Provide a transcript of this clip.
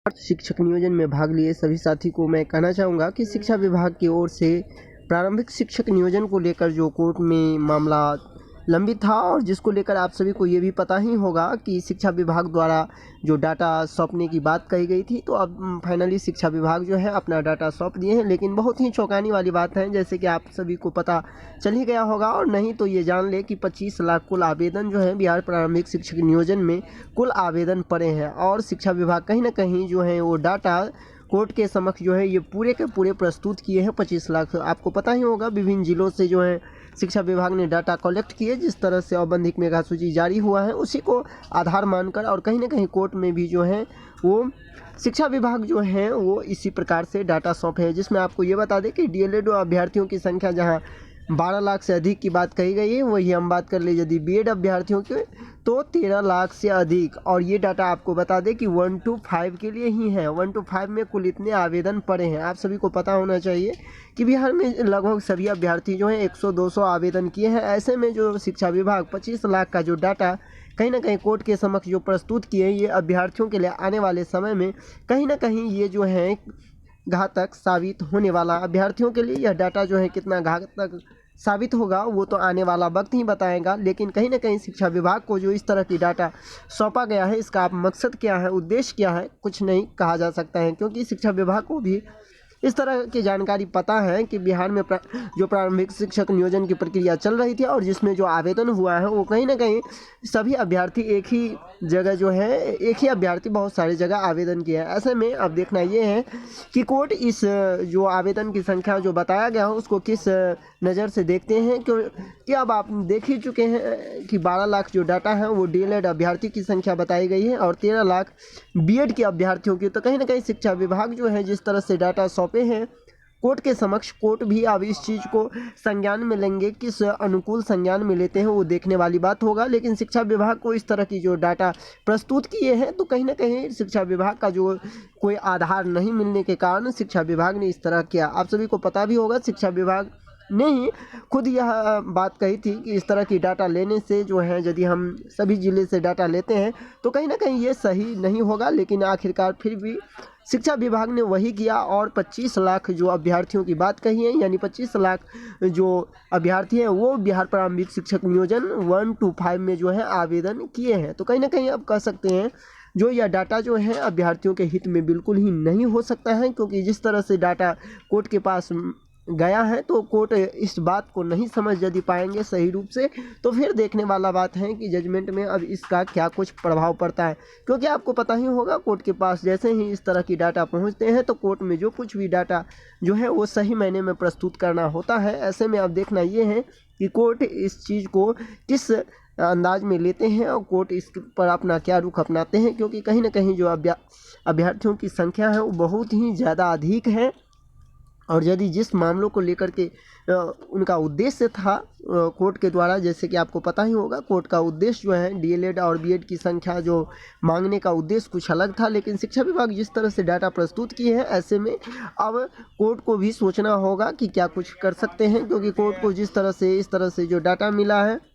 शिक्षक नियोजन में भाग लिए सभी साथी को मैं कहना चाहूँगा कि शिक्षा विभाग की ओर से प्रारंभिक शिक्षक नियोजन को लेकर जो कोर्ट में मामला लंबित था और जिसको लेकर आप सभी को ये भी पता ही होगा कि शिक्षा विभाग द्वारा जो डाटा सौंपने की बात कही गई थी, तो अब फाइनली शिक्षा विभाग जो है अपना डाटा सौंप दिए हैं। लेकिन बहुत ही चौंकाने वाली बात है, जैसे कि आप सभी को पता चल ही गया होगा, और नहीं तो ये जान ले कि 25 लाख कुल आवेदन जो है बिहार प्रारंभिक शिक्षक नियोजन में कुल आवेदन पड़े हैं, और शिक्षा विभाग कहीं ना कहीं जो है वो डाटा कोर्ट के समक्ष जो है ये पूरे के पूरे प्रस्तुत किए हैं। 25 लाख आपको पता ही होगा विभिन्न जिलों से जो है शिक्षा विभाग ने डाटा कलेक्ट किए, जिस तरह से औबंधिक मेगा सूची जारी हुआ है उसी को आधार मानकर, और कहीं ना कहीं कोर्ट में भी जो है वो शिक्षा विभाग जो है वो इसी प्रकार से डाटा सौंपे हैं। जिसमें आपको ये बता दें कि डीएलएड अभ्यर्थियों की संख्या जहां 12 लाख से अधिक की बात कही गई है, वही हम बात कर ले यदि बीएड अभ्यर्थियों के तो 13 लाख से अधिक। और ये डाटा आपको बता दें कि 1 to 5 के लिए ही है। 1 to 5 में कुल इतने आवेदन पड़े हैं। आप सभी को पता होना चाहिए कि बिहार में लगभग सभी अभ्यर्थी जो हैं 100-200 आवेदन किए हैं। ऐसे में जो शिक्षा विभाग 25 लाख का जो डाटा कहीं ना कहीं कोर्ट के समक्ष जो प्रस्तुत किए, ये अभ्यर्थियों के लिए आने वाले समय में कहीं ना कहीं ये जो है घातक साबित होने वाला। अभ्यर्थियों के लिए यह डाटा जो है कितना घातक साबित होगा वो तो आने वाला वक्त ही बताएगा। लेकिन कहीं ना कहीं शिक्षा विभाग को जो इस तरह की डाटा सौंपा गया है, इसका आप मकसद क्या है, उद्देश्य क्या है, कुछ नहीं कहा जा सकता है, क्योंकि शिक्षा विभाग को भी इस तरह की जानकारी पता है कि बिहार में जो प्रारंभिक शिक्षक नियोजन की प्रक्रिया चल रही थी और जिसमें जो आवेदन हुआ है वो कहीं ना कहीं सभी अभ्यर्थी एक ही जगह जो है, एक ही अभ्यर्थी बहुत सारी जगह आवेदन किया है। ऐसे में अब देखना ये है कि कोर्ट इस जो आवेदन की संख्या जो बताया गया है उसको किस नज़र से देखते हैं, क्योंकि अब आप देख ही चुके हैं कि 12 लाख जो डाटा है वो डीएलएड अभ्यर्थी की संख्या बताई गई है और 13 लाख बीएड के अभ्यर्थियों की। तो कहीं ना कहीं शिक्षा विभाग जो है जिस तरह से डाटा सौंपे हैं कोर्ट के समक्ष, कोर्ट भी अब इस चीज़ को संज्ञान में लेंगे, किस अनुकूल संज्ञान में लेते हैं वो देखने वाली बात होगा। लेकिन शिक्षा विभाग को इस तरह की जो डाटा प्रस्तुत किए हैं, तो कहीं ना कहीं शिक्षा विभाग का जो कोई आधार नहीं मिलने के कारण शिक्षा विभाग ने इस तरह किया। आप सभी को पता भी होगा शिक्षा विभाग ने ही खुद यह बात कही थी कि इस तरह की डाटा लेने से जो है यदि हम सभी ज़िले से डाटा लेते हैं तो कहीं ना कहीं ये सही नहीं होगा। लेकिन आखिरकार फिर भी शिक्षा विभाग ने वही किया और 25 लाख जो अभ्यर्थियों की बात कही है, यानी 25 लाख जो अभ्यर्थी हैं वो बिहार प्रारंभिक शिक्षक नियोजन 1 to 5 में जो है आवेदन किए हैं। तो कहीं ना कहीं अब कह सकते हैं जो यह डाटा जो है अभ्यर्थियों के हित में बिल्कुल ही नहीं हो सकता है, क्योंकि जिस तरह से डाटा कोर्ट के पास गया है तो कोर्ट इस बात को नहीं समझ यदि पाएंगे सही रूप से, तो फिर देखने वाला बात है कि जजमेंट में अब इसका क्या कुछ प्रभाव पड़ता है। क्योंकि आपको पता ही होगा कोर्ट के पास जैसे ही इस तरह की डाटा पहुंचते हैं तो कोर्ट में जो कुछ भी डाटा जो है वो सही मायने में प्रस्तुत करना होता है। ऐसे में अब देखना ये है कि कोर्ट इस चीज़ को किस अंदाज में लेते हैं और कोर्ट इस पर अपना क्या रुख अपनाते हैं, क्योंकि कहीं ना कहीं जो अभ्यर्थियों की संख्या है वो बहुत ही ज़्यादा अधिक है। और यदि जिस मामलों को लेकर के उनका उद्देश्य था कोर्ट के द्वारा, जैसे कि आपको पता ही होगा कोर्ट का उद्देश्य जो है डीएलएड और बीएड की संख्या जो मांगने का उद्देश्य कुछ अलग था, लेकिन शिक्षा विभाग जिस तरह से डाटा प्रस्तुत किए हैं ऐसे में अब कोर्ट को भी सोचना होगा कि क्या कुछ कर सकते हैं, क्योंकि कोर्ट को जिस तरह से इस तरह से जो डाटा मिला है